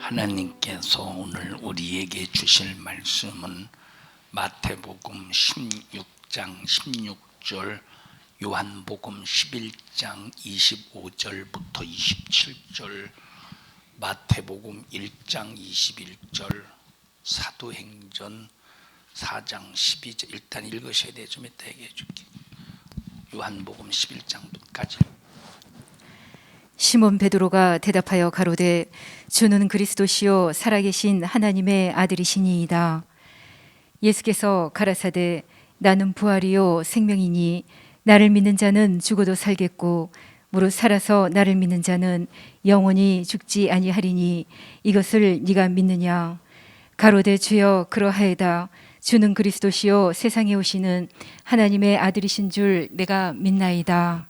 하나님께서 오늘 우리에게 주실 말씀은 마태복음 16장 16절, 요한복음 11장 25절부터 27절, 마태복음 1장 21절, 사도행전 4장 12절. 일단 읽으셔야 돼. 좀 이따 얘기해 줄게. 요한복음 11장까지. 시몬 베드로가 대답하여 가로되 주는 그리스도시요 살아계신 하나님의 아들이시니이다. 예수께서 가라사대 나는 부활이요 생명이니 나를 믿는 자는 죽어도 살겠고 무릇 살아서 나를 믿는 자는 영원히 죽지 아니하리니 이것을 네가 믿느냐. 가로되 주여 그러하이다. 주는 그리스도시요 세상에 오시는 하나님의 아들이신 줄 내가 믿나이다.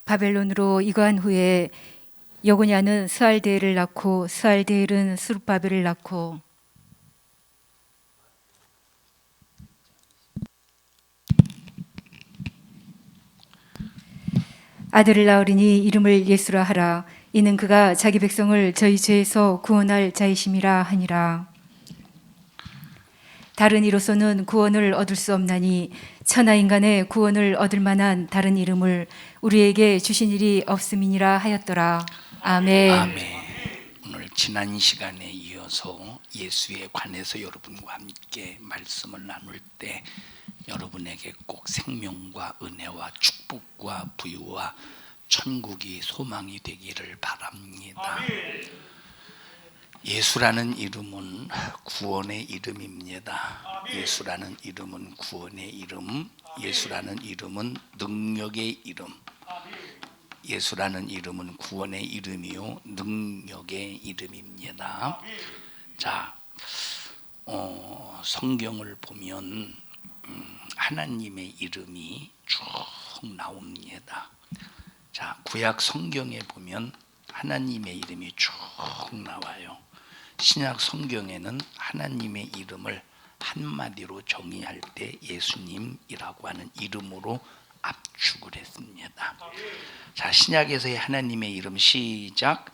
바벨론으로 이거한 후에 여고냐는 스알데엘을 낳고 스알데엘은 스룹바벨을 낳고 아들을 낳으리니 이름을 예수라 하라. 이는 그가 자기 백성을 저희 죄에서 구원할 자이심이라 하니라. 다른 이로서는 구원을 얻을 수 없나니 천하 인간의 구원을 얻을 만한 다른 이름을 우리에게 주신 일이 없음이니라 하였더라. 아멘. 아멘. 오늘 지난 시간에 이어서 예수에 관해서 여러분과 함께 말씀을 나눌 때 여러분에게 꼭 생명과 은혜와 축복과 부유와 천국이 소망이 되기를 바랍니다. 예수라는 이름은 구원의 이름입니다. 예수라는 이름은 구원의 이름, 예수라는 이름은 능력의 이름, 예수라는 이름은 구원의 이름이요 능력의 이름입니다. 자, 성경을 보면 하나님의 이름이 쭉 나옵니다. 자, 구약 성경에 보면 하나님의 이름이 쭉 나와요. 신약 성경에는 하나님의 이름을 한마디로 정의할 때 예수님이라고 하는 이름으로 압축을 했습니다. 자, 신약에서의 하나님의 이름 시작.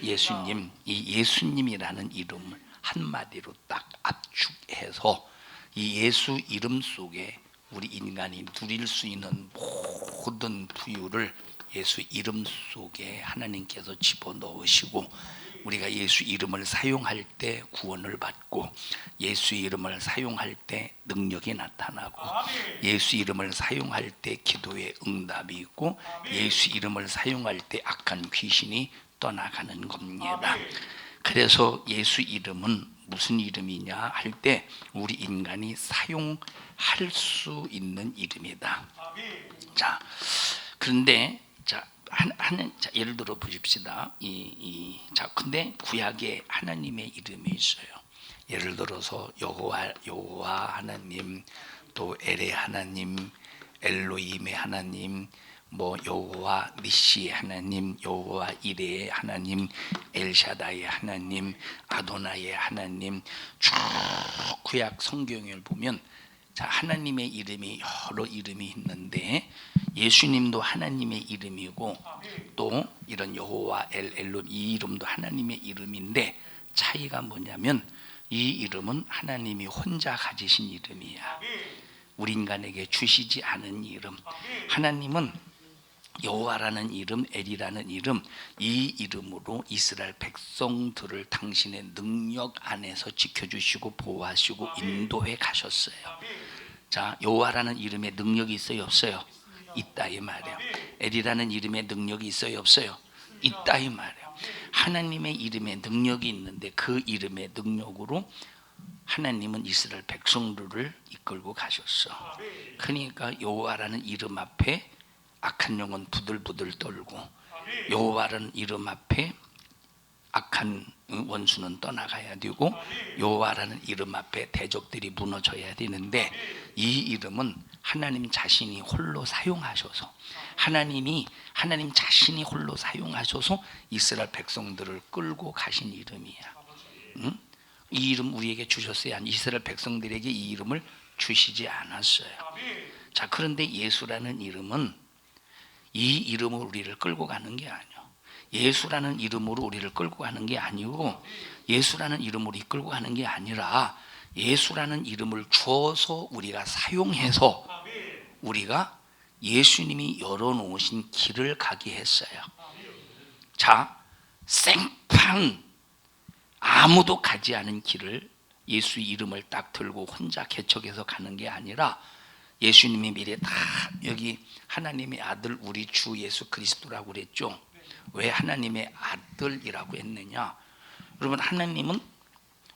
예수님. 이 예수님이라는 이름을 한마디로 딱 압축해서 이 예수 이름 속에 우리 인간이 누릴 수 있는 모든 부유를 예수 이름 속에 하나님께서 집어넣으시고 우리가 예수 이름을 사용할 때 구원을 받고 예수 이름을 사용할 때 능력이 나타나고 예수 이름을 사용할 때 기도의 응답이 있고 예수 이름을 사용할 때 악한 귀신이 떠나가는 겁니다. 그래서 예수 이름은 무슨 이름이냐 할 때 우리 인간이 사용할 수 있는 이름이다. 자, 그런데 자, 예를 들어 보십시다. 자, 근데 구약에 하나님의 이름이 있어요. 예를 들어서 여호와 하나님, 또 엘의 하나님, 엘로힘의 하나님, 뭐 여호와 니시의 하나님, 여호와 이레의 하나님, 엘샤다의 하나님, 아도나의 하나님, 쭉 구약 성경을 보면 자, 하나님의 이름이 여러 이름이 있는데 예수님도 하나님의 이름이고 또 이런 여호와 엘론 이 이름도 하나님의 이름인데 차이가 뭐냐면 이 이름은 하나님이 혼자 가지신 이름이야. 우리 인간에게 주시지 않은 이름. 하나님은 여호와라는 이름, 엘이라는 이름, 이 이름으로 이스라엘 백성들을 당신의 능력 안에서 지켜주시고 보호하시고 인도해 가셨어요. 자, 여호와라는 이름에 능력이 있어요, 없어요? 있다 이 말이에요. 엘이라는 이름에 능력이 있어요, 없어요? 있다 이 말이에요. 하나님의 이름에 능력이 있는데 그 이름의 능력으로 하나님은 이스라엘 백성들을 이끌고 가셨어. 그러니까 여호와라는 이름 앞에 악한 영은 부들부들 떨고 여호와라는 이름 앞에 악한 원수는 떠나가야 되고 여호와라는 이름 앞에 대적들이 무너져야 되는데 이 이름은 하나님 자신이 홀로 사용하셔서 하나님 자신이 홀로 사용하셔서 이스라엘 백성들을 끌고 가신 이름이야. 응? 이 이름 우리에게 주셨어야 한 이스라엘 백성들에게 이 이름을 주시지 않았어요. 자, 그런데 예수라는 이름은 이 이름으로 우리를 끌고 가는 게 아니에요. 예수라는 이름으로 우리를 끌고 가는 게 아니고 예수라는 이름으로 이끌고 가는 게 아니라 예수라는 이름을 주어서 우리가 사용해서 우리가 예수님이 열어놓으신 길을 가게 했어요. 자, 생판 아무도 가지 않은 길을 예수 이름을 딱 들고 혼자 개척해서 가는 게 아니라 예수님이 미리 다 여기 하나님의 아들 우리 주 예수 그리스도라고 그랬죠. 왜 하나님의 아들이라고 했느냐? 여러분,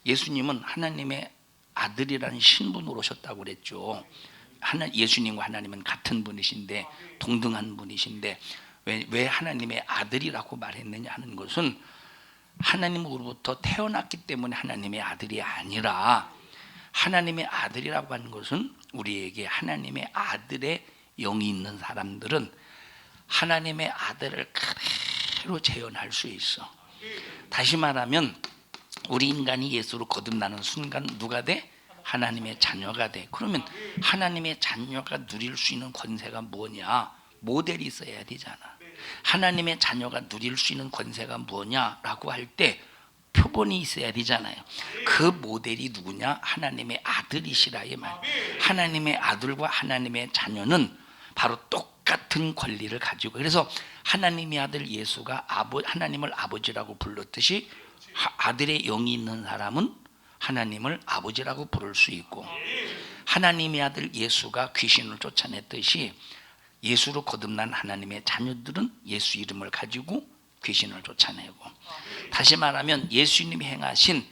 예수님은 하나님의 아들이라는 신분으로 오셨다고 그랬죠. 예수님과 하나님은 같은 분이신데 동등한 분이신데 왜 하나님의 아들이라고 말했느냐 하는 것은 하나님으로부터 태어났기 때문에 하나님의 아들이 아니라 하나님의 아들이라고 하는 것은 우리에게 하나님의 아들의 영이 있는 사람들은 하나님의 아들을 그대로 재현할 수 있어. 다시 말하면 우리 인간이 예수로 거듭나는 순간 누가 돼? 하나님의 자녀가 돼. 그러면 하나님의 자녀가 누릴 수 있는 권세가 뭐냐? 모델이 있어야 되잖아. 하나님의 자녀가 누릴 수 있는 권세가 뭐냐라고 할 때 표본이 있어야 되잖아요. 그 모델이 누구냐? 하나님의 아들이시라 이 말. 하나님의 아들과 하나님의 자녀는 바로 똑같은 권리를 가지고, 그래서 하나님의 아들 예수가 하나님을 아버지라고 불렀듯이 아들의 영이 있는 사람은 하나님을 아버지라고 부를 수 있고, 하나님의 아들 예수가 귀신을 쫓아냈듯이 예수로 거듭난 하나님의 자녀들은 예수 이름을 가지고 귀신을 쫓아내고, 다시 말하면 예수님이 행하신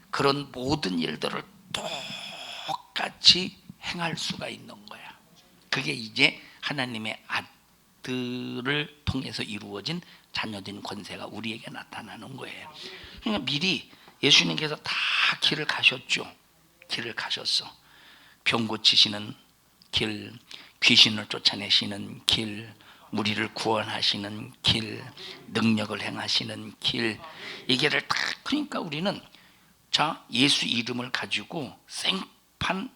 그런 모든 일들을 똑같이 행할 수가 있는 거야. 그게 이제 하나님의 아들을 통해서 이루어진 자녀된 권세가 우리에게 나타나는 거예요. 그러니까 미리 예수님께서 다 길을 가셨죠. 길을 가셨어. 병 고치시는 길, 귀신을 쫓아내시는 길, 우리를 구원하시는 길, 능력을 행하시는 길, 이 길을 다. 그러니까 우리는 자, 예수 이름을 가지고 생판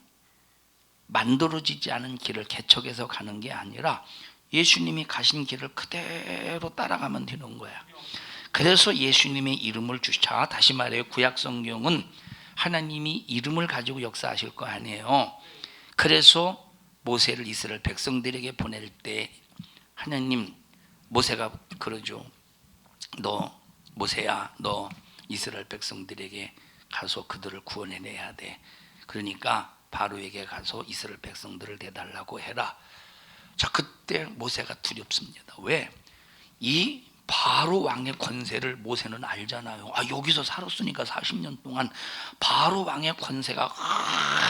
만들어지지 않은 길을 개척해서 가는 게 아니라 예수님이 가신 길을 그대로 따라가면 되는 거야. 그래서 예수님의 이름을 주시자. 다시 말해요, 구약 성경은 하나님이 이름을 가지고 역사하실 거 아니에요. 그래서 모세를 이스라엘 백성들에게 보낼 때 하나님, 모세가 그러죠. 너 모세야, 너 이스라엘 백성들에게 가서 그들을 구원해내야 돼. 그러니까 바로에게 가서 이스라엘 백성들을 대달라고 해라. 자, 그때 모세가 두렵습니다. 왜? 이 바로 왕의 권세를 모세는 알잖아요. 여기서 살았으니까 40년 동안 바로 왕의 권세가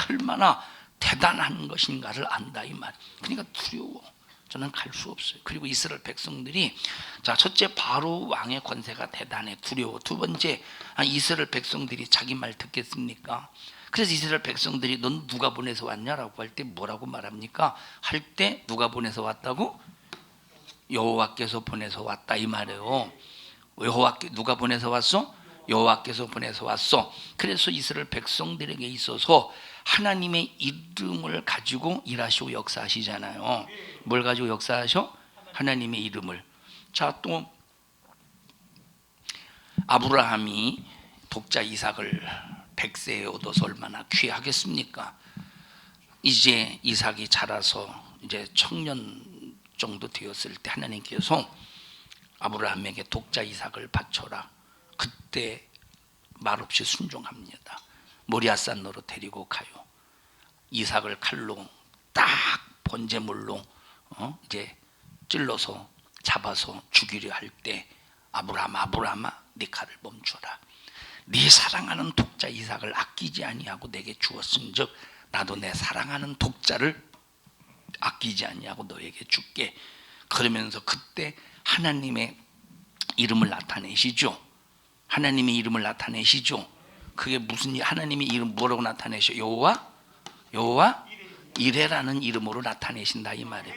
얼마나 대단한 것인가를 안다 이 말. 그러니까 두려워. 저는 갈 수 없어요. 그리고 이스라엘 백성들이, 자, 첫째 바로 왕의 권세가 대단해, 두려워. 두 번째, 이스라엘 백성들이 자기 말 듣겠습니까? 그래서 이스라엘 백성들이 넌 누가 보내서 왔냐라고 할 때 뭐라고 말합니까? 할 때 누가 보내서 왔다고? 여호와께서 보내서 왔다 이 말이에요. 누가 보내서 왔어? 여호와께서 보내서 왔어. 그래서 이스라엘 백성들에게 있어서 하나님의 이름을 가지고 일하시고 역사하시잖아요. 뭘 가지고 역사하셔? 하나님의 이름을. 자, 또 아브라함이 독자 이삭을 100세에 얻어서 얼마나 귀하겠습니까? 이제 이삭이 자라서 이제 청년 정도 되었을 때 하나님께서 아브라함에게 독자 이삭을 바쳐라. 그때 말없이 순종합니다. 모리아산으로 데리고 가요. 이삭을 칼로 딱 번제물로 이제 찔러서 잡아서 죽이려 할 때 아브라함아 네 칼을 멈춰라. 네 사랑하는 독자 이삭을 아끼지 아니하고 내게 주었은즉 나도 내 사랑하는 독자를 아끼지 아니하고 너에게 줄게. 그러면서 그때 하나님의 이름을 나타내시죠. 하나님의 이름을 나타내시죠. 그게 무슨 하나님의 이름 뭐라고 나타내셔? 여호와 이레라는 이름으로 나타내신다 이 말이에요.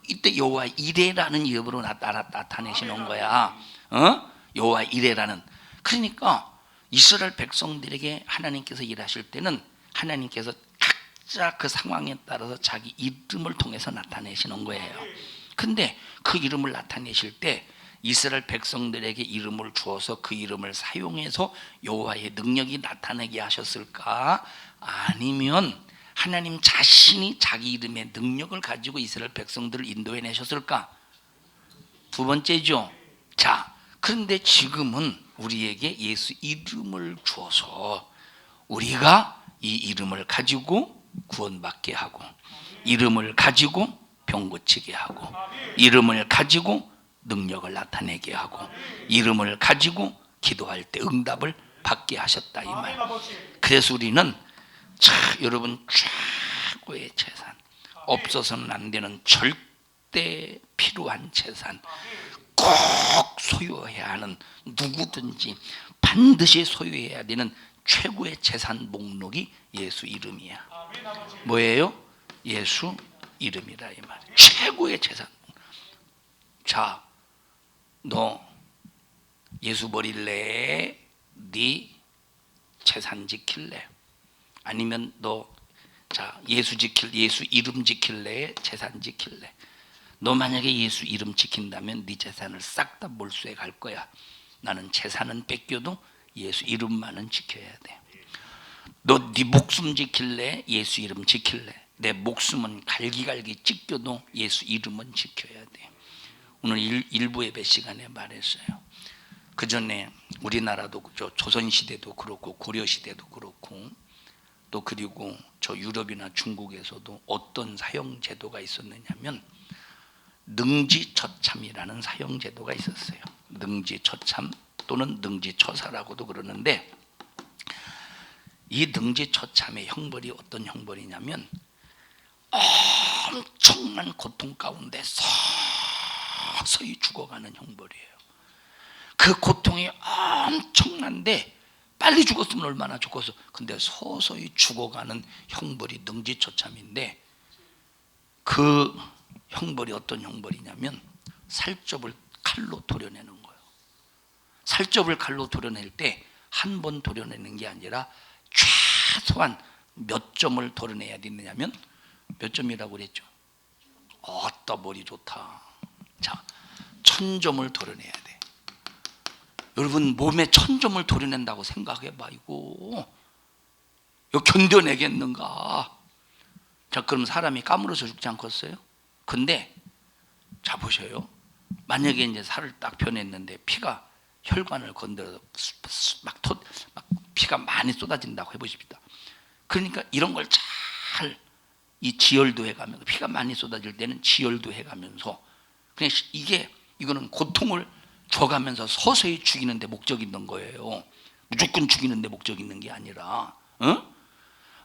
이때 여호와 이레라는 이름으로 나타내시는 거야. 여호와 이레라는. 그러니까 이스라엘 백성들에게 하나님께서 일하실 때는 하나님께서 각자 그 상황에 따라서 자기 이름을 통해서 나타내시는 거예요. 근데 그 이름을 나타내실 때 이스라엘 백성들에게 이름을 주어서 그 이름을 사용해서 여호와의 능력이 나타나게 하셨을까? 아니면 하나님 자신이 자기 이름의 능력을 가지고 이스라엘 백성들을 인도해 내셨을까? 두 번째죠. 자, 그런데 지금은 우리에게 예수 이름을 주어서 우리가 이 이름을 가지고 구원받게 하고, 이름을 가지고 병 고치게 하고, 이름을 가지고 능력을 나타내게 하고, 이름을 가지고 기도할 때 응답을 받게 하셨다 이 말. 그래서 우리는 여러분 최고의 재산, 없어서는 안 되는 절대 필요한 재산, 꼭 소유해야 하는, 누구든지 반드시 소유해야 되는 최고의 재산 목록이 예수 이름이야. 뭐예요? 예수 이름이라 이 말이야. 최고의 재산. 자, 너 예수 버릴래? 네 재산 지킬래? 아니면 너 예수 이름 지킬래? 재산 지킬래? 너 만약에 예수 이름 지킨다면 네 재산을 싹 다 몰수해 갈 거야. 나는 재산은 뺏겨도 예수 이름만은 지켜야 돼. 너 네 목숨 지킬래? 예수 이름 지킬래? 내 목숨은 갈기갈기 찢겨도 예수 이름은 지켜야 돼. 오늘 일부 예배 시간에 말했어요. 그 전에 우리나라도 조선시대도 그렇고 고려시대도 그렇고 또 그리고 저 유럽이나 중국에서도 어떤 사형제도가 있었느냐면 능지처참이라는 사형제도가 있었어요. 능지처참 또는 능지처사라고도 그러는데, 이 능지처참의 형벌이 어떤 형벌이냐면 엄청난 고통 가운데 서서히 죽어가는 형벌이에요. 그 고통이 엄청난데 빨리 죽었으면 얼마나 좋겠어. 근데 서서히 죽어가는 형벌이 능지처참인데, 그 형벌이 어떤 형벌이냐면 살점을 칼로 도려내는 거예요. 살점을 칼로 도려낼 때 한 번 도려내는 게 아니라 최소한 몇 점을 도려내야 되느냐면 몇 점이라고 그랬죠? 어따 머리 좋다. 자, 1000점을 도려내야 돼. 여러분 몸에 1000점을 도려낸다고 생각해봐. 이거 견뎌내겠는가? 자, 그럼 사람이 까무러져 죽지 않겠어요? 근데 자 보셔요. 만약에 이제 살을 딱 변했는데 피가 혈관을 건드려서 막 피가 많이 쏟아진다고 해보십시다. 그러니까 이런 걸 잘 이 지혈도 해가면서, 피가 많이 쏟아질 때는 지혈도 해가면서, 그냥 이거는 고통을 줘가면서 서서히 죽이는 데 목적이 있는 거예요. 무조건 죽이는 데 목적이 있는 게 아니라,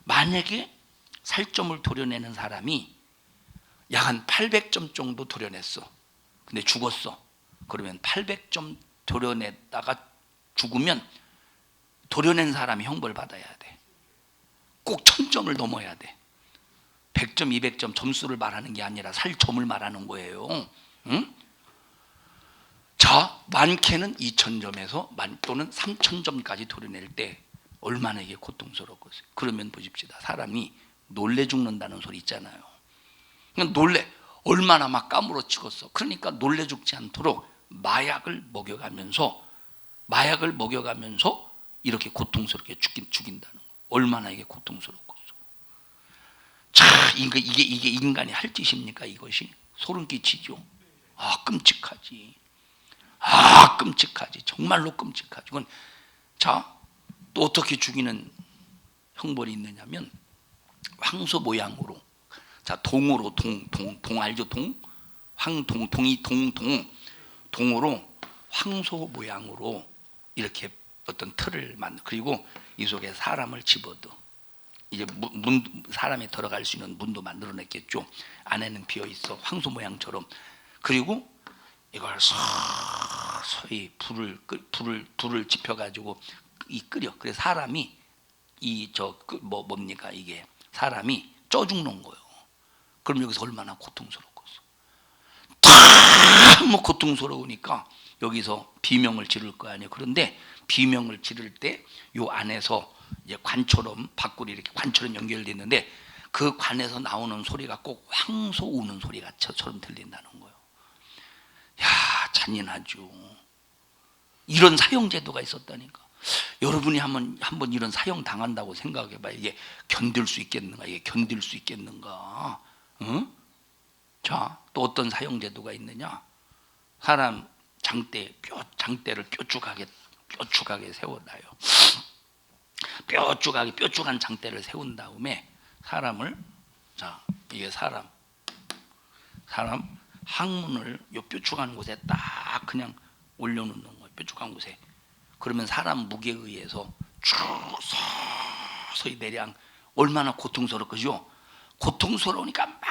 만약에 살점을 도려내는 사람이 약 한 800점 정도 도려냈어. 근데 죽었어. 그러면 800점 도려냈다가 죽으면 도려낸 사람이 형벌 받아야 돼. 꼭 1000점을 넘어야 돼. 100점, 200점 점수를 말하는 게 아니라 살점을 말하는 거예요. 응? 자, 많게는 2000점에서 또는 3000점까지 도려낼 때 얼마나 이게 고통스럽겠어요. 그러면 보십시다. 사람이 놀래 죽는다는 소리 있잖아요. 그냥 얼마나 막 까무러치겠어. 그러니까 놀래 죽지 않도록 마약을 먹여가면서 이렇게 고통스럽게 죽인다는 거. 얼마나 이게 고통스럽겠어. 자, 이게 인간이 할 짓입니까? 이것이 소름 끼치죠. 끔찍하지. 끔찍하지. 정말로 끔찍하지. 이건 자, 또 어떻게 죽이는 형벌이 있느냐면 황소 모양으로, 자, 동으로 동 알죠? 동으로 황소 모양으로 이렇게 어떤 틀을 만들, 그리고 이 속에 사람을 집어넣어. 이제 사람이 들어갈 수 있는 문도 만들어냈겠죠. 안에는 비어 있어, 황소 모양처럼. 그리고 이걸 서서히 불을 지펴가지고 끓여. 그래서 사람이 뭡니까 이게 사람이 쪄 죽는 거예요. 그럼 여기서 얼마나 고통스럽겠어. 너무 고통스러우니까 여기서 비명을 지를 거 아니에요. 그런데 비명을 지를 때 요 안에서 이제 관처럼 밖으로 이렇게 관처럼 연결되어 있는데 그 관에서 나오는 소리가 꼭 황소 우는 소리가처럼 들린다는 거예요. 야, 잔인하죠. 이런 사형제도가 있었다니까. 여러분이 한번 이런 사형 당한다고 생각해봐. 이게 견딜 수 있겠는가? 이게 견딜 수 있겠는가? 응? 자, 또 어떤 사형제도가 있느냐? 사람 장대를 뾰족하게 세워놔요. 뾰족한 장대를 세운 다음에 사람을, 자, 이게 사람 항문을 요 뾰족한 곳에 딱 그냥 올려놓는 거예요. 뾰족한 곳에. 그러면 사람 무게에 의해서 쭉 서서히 내량 얼마나 고통스럽겠죠? 고통스러우니까 막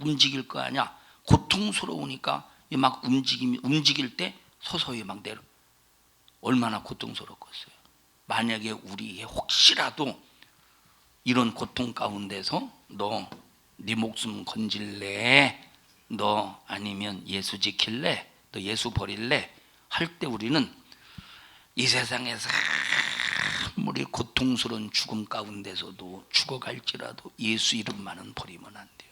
움직일 거 아니야. 고통스러우니까 막 움직일 때 서서히 막 내려. 얼마나 고통스럽겠어요. 만약에 우리에게 혹시라도 이런 고통 가운데서 너 네 목숨 건질래? 너 아니면 예수 지킬래? 너 예수 버릴래? 할 때 우리는 이 세상에서 아무리 고통스러운 죽음 가운데서도 죽어갈지라도 예수 이름만은 버리면 안 돼요.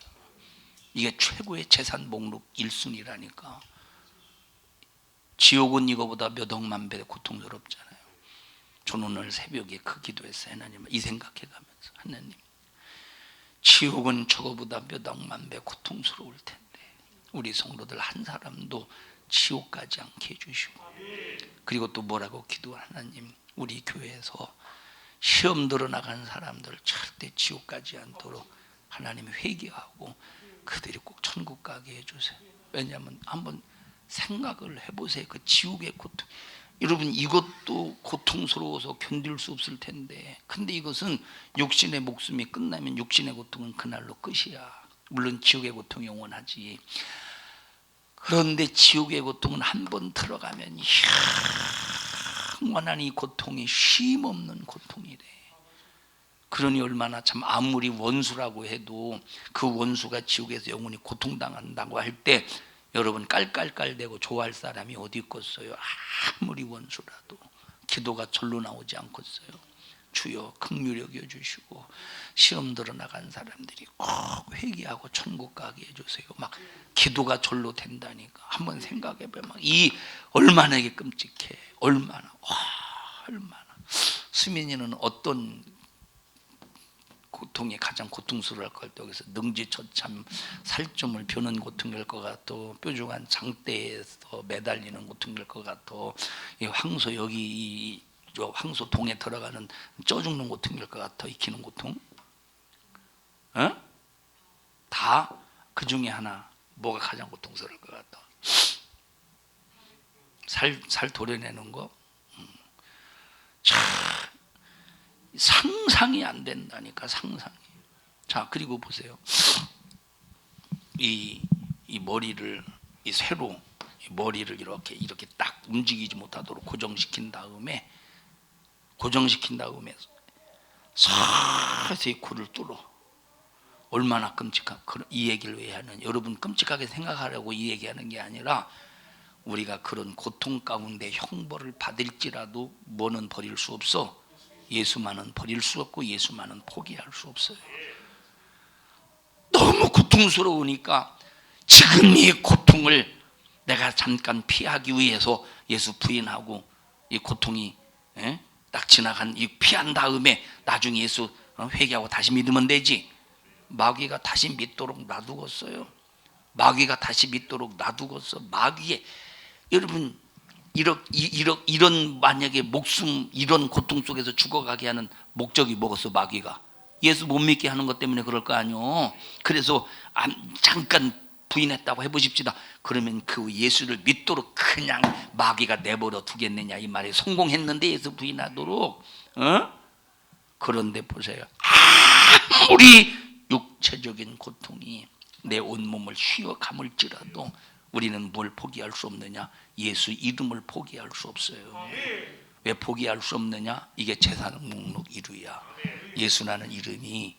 이게 최고의 재산 목록 1순위라니까. 지옥은 이거보다 몇 억만 배 고통스럽잖아요. 저는 오늘 새벽에 그 기도했어요. 하나님, 이 생각해가면서 하나님, 지옥은 저거보다 몇 억만 배 고통스러울 텐데 우리 성도들 한 사람도 지옥 가지 않게 해주시고, 그리고 또 뭐라고 하나님, 우리 교회에서 시험 들어나간 사람들 절대 지옥 가지 않도록 하나님 회개하고 그들이 꼭 천국 가게 해주세요. 왜냐하면 한번 생각을 해보세요. 그 지옥의 고통, 여러분 이것도 고통스러워서 견딜 수 없을 텐데, 근데 이것은 육신의 목숨이 끝나면 육신의 고통은 그날로 끝이야. 물론 지옥의 고통이 영원하지. 그런데 지옥의 고통은 한번 들어가면 영원한 이 고통이 쉼 없는 고통이래. 그러니 얼마나 참, 아무리 원수라고 해도 그 원수가 지옥에서 영원히 고통당한다고 할 때 여러분 깔깔깔대고 좋아할 사람이 어디 있겠어요? 아무리 원수라도 기도가 절로 나오지 않겠어요? 주여 긍휼히 여겨주시고 시험 들어 나간 사람들이 꼭 회개하고 천국 가게 해주세요. 막 기도가 절로 된다니까. 한번 생각해봐. 막 이 얼마나 이게 끔찍해. 얼마나. 수민이는 어떤 고통이 가장 고통스러울 것 같아. 여기서 능지처참 살점을 벼는 고통일 것 같아. 뾰족한 장대에서 매달리는 고통일 것 같아. 이 황소 여기 저 황소 동에 들어가는 쪄 죽는 고통일 것 같아. 익히는 고통. 다 그 중에 하나. 뭐가 가장 고통스러울 것 같아? 살 도려내는 거. 상상이 안 된다니까. 상상이. 자, 그리고 보세요. 이 머리를 이 쇠로 이 머리를 이렇게 딱 움직이지 못하도록 고정시킨 다음에 서서히 코를 뚫어. 얼마나 끔찍한. 이 얘기를 왜 하는? 여러분 끔찍하게 생각하려고 이 얘기하는 게 아니라, 우리가 그런 고통 가운데 형벌을 받을지라도 뭐는 버릴 수 없어? 예수만은 버릴 수 없고 예수만은 포기할 수 없어요. 너무 고통스러우니까 지금 이 고통을 내가 잠깐 피하기 위해서 예수 부인하고 이 고통이 딱 지나간 이 피한 다음에 나중에 예수 회개하고 다시 믿으면 되지. 마귀가 다시 믿도록 놔두었어요. 마귀에 여러분 이런 만약에 목숨 이런 고통 속에서 죽어가게 하는 목적이 뭐겠어? 마귀가 예수 못 믿게 하는 것 때문에 그럴 거 아니요. 그래서 잠깐 부인했다고 해보십시다. 그러면 그 예수를 믿도록 그냥 마귀가 내버려 두겠느냐 이 말이. 성공했는데 예수 부인하도록. 그런데 보세요. 아무리 육체적인 고통이 내 온몸을 휘어 감을지라도 우리는 뭘 포기할 수 없느냐? 예수 이름을 포기할 수 없어요. 왜 포기할 수 없느냐? 이게 재산 목록 1위야. 예수라는 이름이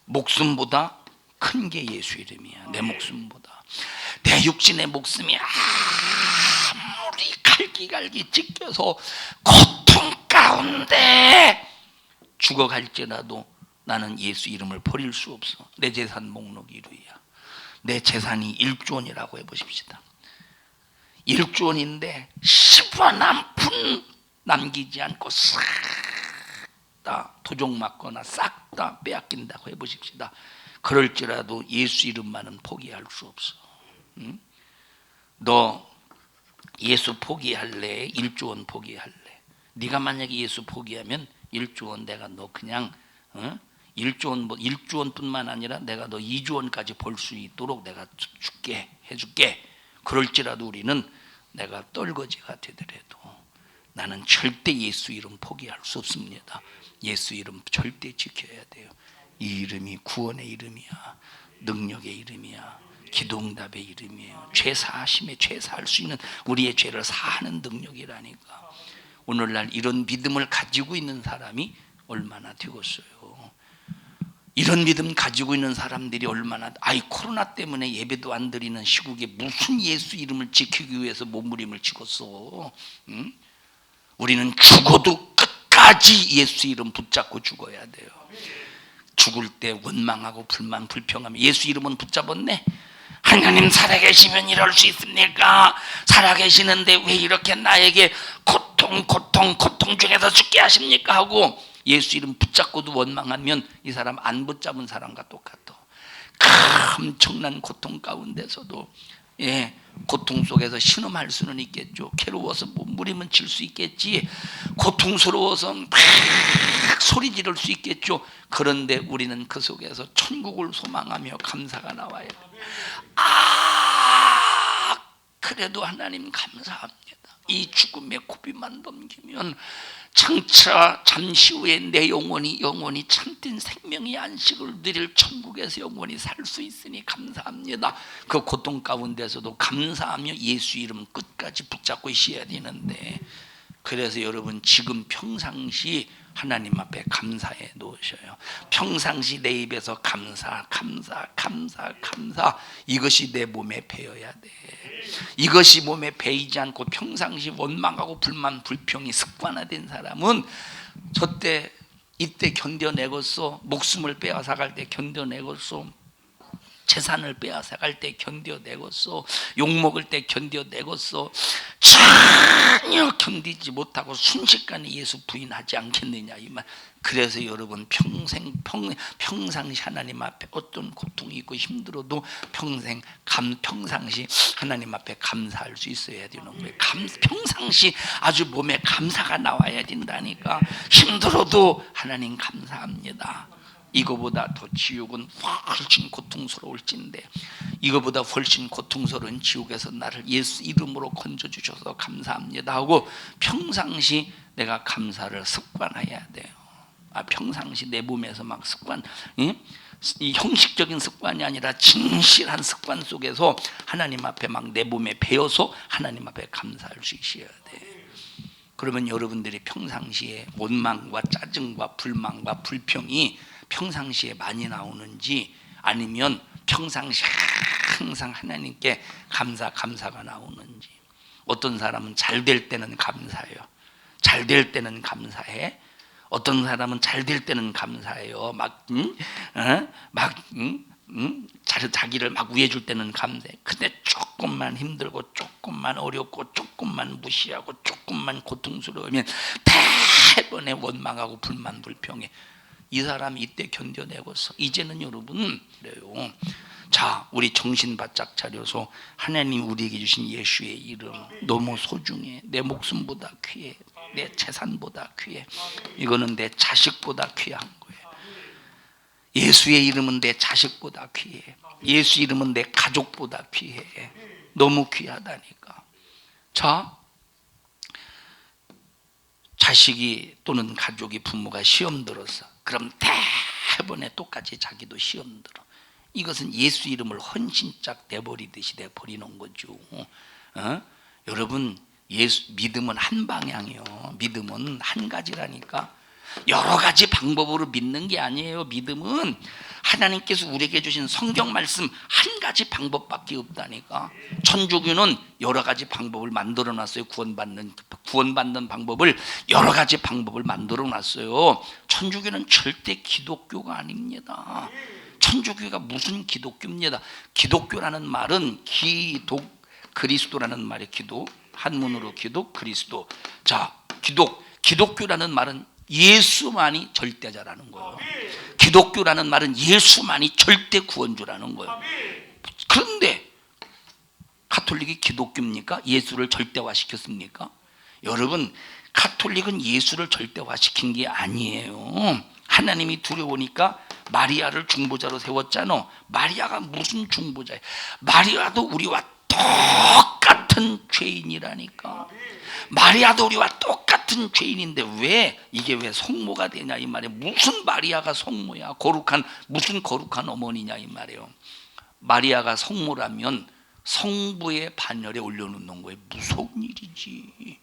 목숨보다 큰 게 예수 이름이야. 내 목숨보다. 내 육신의 목숨이 아무리 갈기갈기 찢겨서 고통 가운데 죽어갈지라도 나는 예수 이름을 버릴 수 없어. 내 재산 목록 1위야. 내 재산이 1조 원이라고 해보십시다. 1조 원인데 10원 한 푼 남기지 않고 싹 다 도적 맞거나 싹 다 빼앗긴다고 해보십시다. 그럴지라도 예수 이름만은 포기할 수 없어. 응? 너 예수 포기할래? 1조 원 포기할래? 네가 만약에 예수 포기하면 1조 원 내가 너 그냥 1조 원뿐만 아니라 내가 너 2조 원까지 벌 수 있도록 내가 줄게, 해줄게. 그럴지라도 우리는 내가 떨거지가 되더라도 나는 절대 예수 이름 포기할 수 없습니다. 예수 이름 절대 지켜야 돼요. 이 이름이 구원의 이름이야. 능력의 이름이야. 기도응답의 이름이에요. 죄 사하심에 죄 사할 수 있는, 우리의 죄를 사하는 능력이라니까. 오늘날 이런 믿음을 가지고 있는 사람이 얼마나 되겠어요. 이런 믿음 가지고 있는 사람들이 얼마나, 코로나 때문에 예배도 안 드리는 시국에 무슨 예수 이름을 지키기 위해서 몸부림을 치겠어. 응? 우리는 죽어도 끝까지 예수 이름 붙잡고 죽어야 돼요. 죽을 때 원망하고 불만 불평하며 예수 이름은 붙잡았네. 하나님 살아계시면 이럴 수 있습니까? 살아계시는데 왜 이렇게 나에게 고통 중에서 죽게 하십니까? 하고 예수 이름 붙잡고도 원망하면 이 사람 안 붙잡은 사람과 똑같아. 엄청난 고통 가운데서도 고통 속에서 신음할 수는 있겠죠. 괴로워서 몸부림은 칠 수 있겠지. 고통스러워서 막 소리 지를 수 있겠죠. 그런데 우리는 그 속에서 천국을 소망하며 감사가 나와요. 그래도 하나님 감사합니다. 이 죽음의 고비만 넘기면 장차 잠시 후에 내 영혼이 참된 생명의 안식을 누릴 천국에서 영원히 살 수 있으니 감사합니다. 그 고통 가운데서도 감사하며 예수 이름 끝까지 붙잡고 있어야 되는데, 그래서 여러분 지금 평상시 하나님 앞에 감사해 놓으셔요. 평상시 내 입에서 감사 이것이 내 몸에 배어야 돼. 이것이 몸에 배이지 않고 평상시 원망하고 불만 불평이 습관화된 사람은 이때 견뎌내겠어. 목숨을 빼앗아갈 때 견뎌내겠어. 재산을 빼앗아갈 때 견뎌내겠어. 욕먹을 때 견뎌내겠어. 전혀 견디지 못하고 순식간에 예수 부인하지 않겠느냐 이 말. 그래서 여러분 평상시 하나님 앞에 어떤 고통이 있고 힘들어도 평상시 하나님 앞에 감사할 수 있어야 되는 거예요. 평상시 아주 몸에 감사가 나와야 된다니까. 힘들어도 하나님 감사합니다. 이거보다 더 지옥은 훨씬 고통스러울진데, 이거보다 훨씬 고통스러운 지옥에서 나를 예수 이름으로 건져주셔서 감사합니다 하고 평상시 내가 감사를 습관해야 돼요. 평상시 내 몸에서 막 습관, 이 형식적인 습관이 아니라 진실한 습관 속에서 하나님 앞에 막 내 몸에 배어서 하나님 앞에 감사할 수 있어야 돼. 그러면 여러분들이 평상시에 원망과 짜증과 불만과 불평이 평상시에 많이 나오는지, 아니면 평상시 항상 하나님께 감사가 나오는지. 어떤 사람은 잘 될 때는 감사해요. 잘 될 때는 감사해. 어떤 사람은 잘 될 때는 감사해요. 자기를 막 위해줄 때는 감사해. 근데 조금만 힘들고 조금만 어렵고 조금만 무시하고 조금만 고통스러우면 대번에 원망하고 불만 불평해. 이 사람이 이때 견뎌내고서 이제는 여러분 그래요. 자, 우리 정신 바짝 차려서 하나님 우리에게 주신 예수의 이름 너무 소중해. 내 목숨보다 귀해. 내 재산보다 귀해. 이거는 내 자식보다 귀한 거예요. 예수의 이름은 내 자식보다 귀해. 예수 이름은 내 가족보다 귀해. 너무 귀하다니까. 자, 자식이 또는 가족이 부모가 시험 들었어. 그럼 대번에 똑같이 자기도 시험 들어. 이것은 예수 이름을 헌신짝 내버리듯이 내버리는 거죠. 여러분, 믿음은 한 방향이요. 믿음은 한 가지라니까. 여러 가지 방법으로 믿는 게 아니에요. 믿음은 하나님께서 우리에게 주신 성경 말씀 한 가지 방법밖에 없다니까. 천주교는 여러 가지 방법을 만들어 놨어요. 구원받는 방법을 여러 가지 방법을 만들어 놨어요. 천주교는 절대 기독교가 아닙니다. 천주교가 무슨 기독교입니다. 기독교라는 말은 그리스도라는 말이 기도, 한문으로 기독, 그리스도. 자, 기독교라는 말은 예수만이 절대자라는 거예요. 기독교라는 말은 예수만이 절대 구원주라는 거예요. 그런데 가톨릭이 기독교입니까? 예수를 절대화시켰습니까? 여러분, 가톨릭은 예수를 절대화시킨 게 아니에요. 하나님이 두려우니까 마리아를 중보자로 세웠잖아. 마리아가 무슨 중보자예요? 마리아도 우리와 똑같은 죄인이라니까. 마리아도 우리와 똑같은 죄인인데 왜 성모가 되냐 이 말이에요. 무슨 마리아가 성모야? 무슨 거룩한 어머니냐 이 말이에요. 마리아가 성모라면 성부의 반열에 올려놓는 거예요. 무서운 일이지.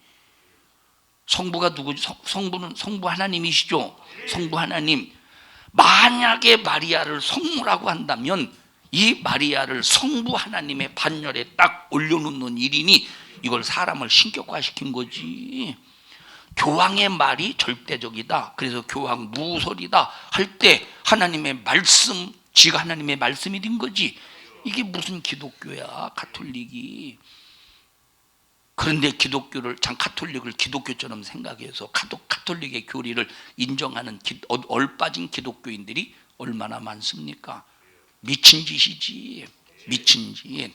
성부가 누구지? 성부 하나님이시죠. 성부 하나님. 만약에 마리아를 성모라고 한다면 이 마리아를 성부 하나님의 반열에 딱 올려놓는 일이니 이걸 사람을 신격화시킨 거지. 교황의 말이 절대적이다, 그래서 교황 무설이다 할 때 하나님의 말씀, 지가 하나님의 말씀이 된 거지. 이게 무슨 기독교야, 가톨릭이. 그런데 가톨릭을 기독교처럼 생각해서 가톨릭의 교리를 인정하는 얼빠진 기독교인들이 얼마나 많습니까? 미친 짓이지, 미친 짓.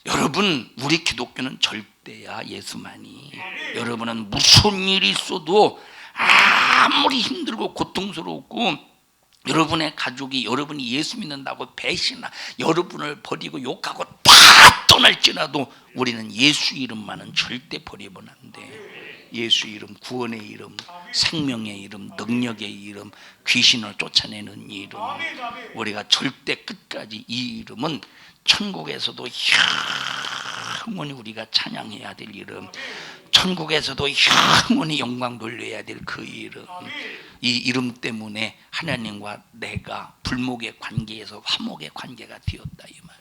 여러분, 우리 기독교는 절대야, 예수만이. 여러분은 무슨 일이 있어도 아무리 힘들고 고통스럽고 여러분의 가족이 여러분이 예수 믿는다고 배신하, 여러분을 버리고 욕하고 다 떠날지라도 우리는 예수 이름만은 절대 버리면 안 돼. 예수 이름, 구원의 이름, 생명의 이름, 능력의 이름, 귀신을 쫓아내는 이름. 우리가 절대 끝까지 이 이름은 천국에서도 영원히 우리가 찬양해야 될 이름, 천국에서도 영원히 영광 돌려야 될 그 이름. 이 이름 때문에 하나님과 내가 불목의 관계에서 화목의 관계가 되었다 이 말.